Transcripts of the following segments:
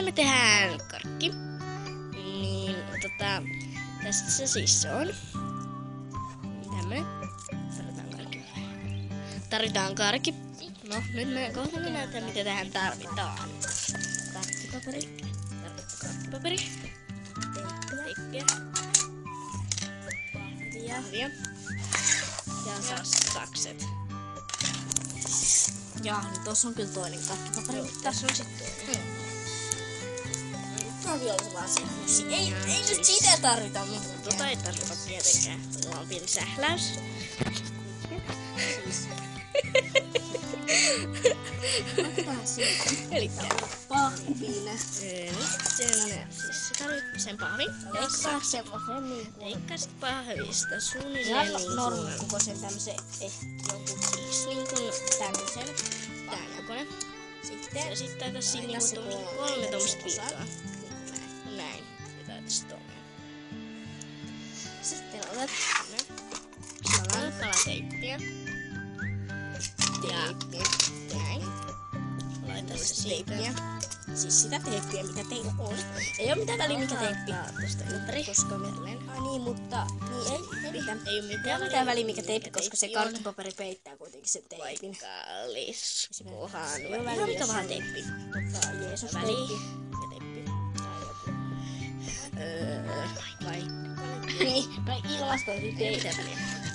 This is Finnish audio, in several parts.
me tehdään karkki. Niin tässä se siis on. Tämmönen. Tarvitaan karkki. No, nyt me kohta näytetään mitä tähän tarvitaan. Karkkipaperi. Teippiä. Pahvia. Ja sakset. Jaa, niin tossa on kyllä toinen karkkipaperi. Tässä on sit toinen. Tovi olisi vaan se pussi. Ei nyt sitä tarvita mitään. Tota ei tarvita tietenkään. Mulla on pieni sähläys. Otetaan siitä. Elikkä Pahville. Siis sen pahvin. Leikkaa semmosen niin kuin. Leikkaa sit pahvista suunnilleen Ihan niin kuin. normikokoisen tämmösen jonkun Siis niin kuin tämmösen. tän kokoinen. Sitten. Ja sit taitais siinä Laita se niinku kolme tommoset osa. viikkoa. Näin. Ja taitais tommonen. Sitten otat Salateippiä. Ja näin. Laita se siitä. Siis sitä teippiä, mitä teillä on. Ei oo mitään väliä mikä teippi. Tosta ympäri. Koska me... Ai niin, mutta... Niin ei mitään. Ei oo Ei oo mitään väliä mikä teippi, koska se karkkipaperi peittää kuitenkin sen teipin. Vaikka liskohan. Ei oo Ihan väliä, mikä jos vaan on teippi. Jeesus Väli. teippi. Ja teippi. Tai joku. Vaikka. Niin, tai ilmastointiteippi.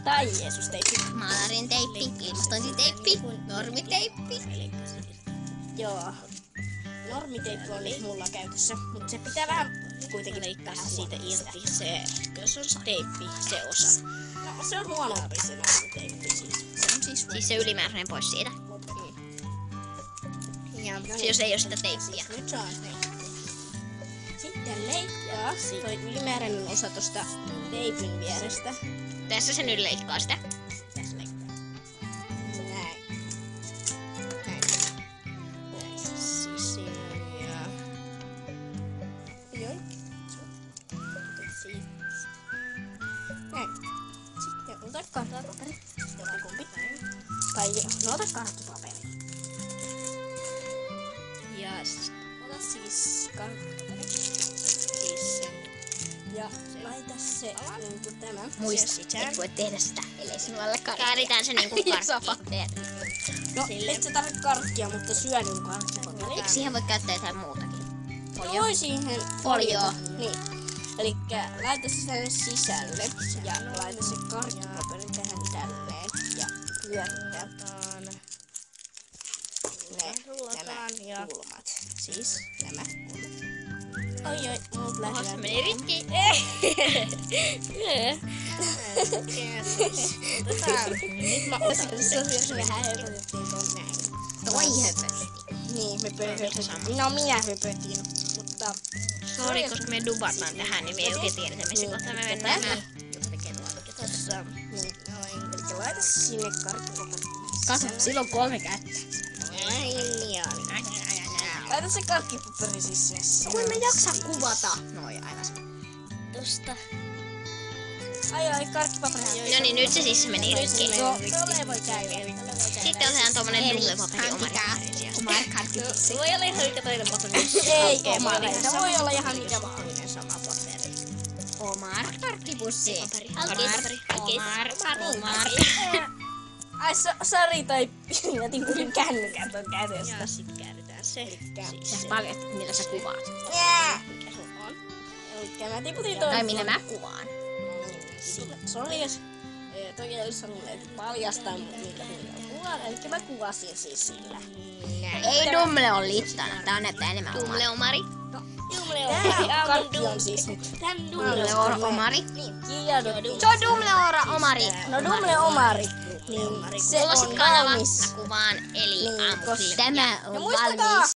Tai Jeesus teippi. Maalarin teippi, ilmastointiteippi, normiteippi. Elikkä siis. Joo. Normiteippi on nyt mulla käytössä, mutta se pitää vähän kuitenkin Leikkaa se siitä irti se, jos on se teippi, se osa. No, se on huonompi se normiteippi siis. Se on siis se ylimääräinen pois siitä. Ja Se jos ei oo sitä teippiä. Nyt saa teippi. Sitten leikkaa toi ylimääräinen osa tosta teipin vierestä. Tässä se nyt leikkaa sitä. Tässä leikkaa. Näin. Näin. siis siinä ja Joi. Näin. Sitten ota karkkipaperi. Jotakumpi. Tai no ota karkkipaperi. ja Ota siis karkkipaperi. siis sen Ja laita se niinku tämä. Muista, et voi tehdä sitä, ellei sinulle karkkia. Kääritään se niinku karkki. No, et sä tarvitse karkkia, mutta syö niinku karkkipaperi. Siihen voi käyttää jotain muutakin. No voi siihen Folioa. Niin. Elikkä laita se tänne sisälle ja laita se karkkipaperi tähän tälleen ja pyörittää. Nämä ja kulmat. Siis nämä kulmat. Oi, muut Se lähdetään. meni rikki. Nyt mä otan Se vähän höpötettiin ton näin. Toi höpötti. Niin, me höpötettiin. No minä höpötin, mutta... Sori, koska me dubataan tähän, niin me ei oikein tiedetä, missä kohtaa me mennään. Tossa. Niin. Elikkä laita sinne karkkipaperi. Kato, sillä on 3 kättä. Laita se karkkipaperi siis sinne. Kun me jaksa kuvata. Noi aivan. tosta. Ai, karkkipaperi. No niin, nyt se siis meni rikki. Joo, tolle voi käydä. Sitten otetaan tommonen dumlepaperi omari. Omar karkkipaperi. Voi olla ihan mikä toinen paperi. Ei, se voi olla ihan mikä vaan. Sama paperi. Omar karkkipussi. Omar. Ai, sori toi jätin kuin kännykän ton kädestä. Ja sit kääritään se. Sä paljastat, millä sä kuvaat. Mikä se on? Elikkä mä tiputin toi. Tai minä mä kuvaan. Sori, jos toki olisi sanonut, että paljastaa millä kuvaan. Elikkä mä kuvasin siis sillä. Ei Dumle on littana. Tää näyttää enemmän Omari. Dumle Omari. Tää karkki on siis nyt. Dumle Omari. Kiiadottiin. Se on Dumle Omari. No Dumle Omari. Niin se Mulla on sit kanava. valmis. Mä kuvaan eli Niin, aamusille. koska- Tämä Ja on muistakaa, valmis.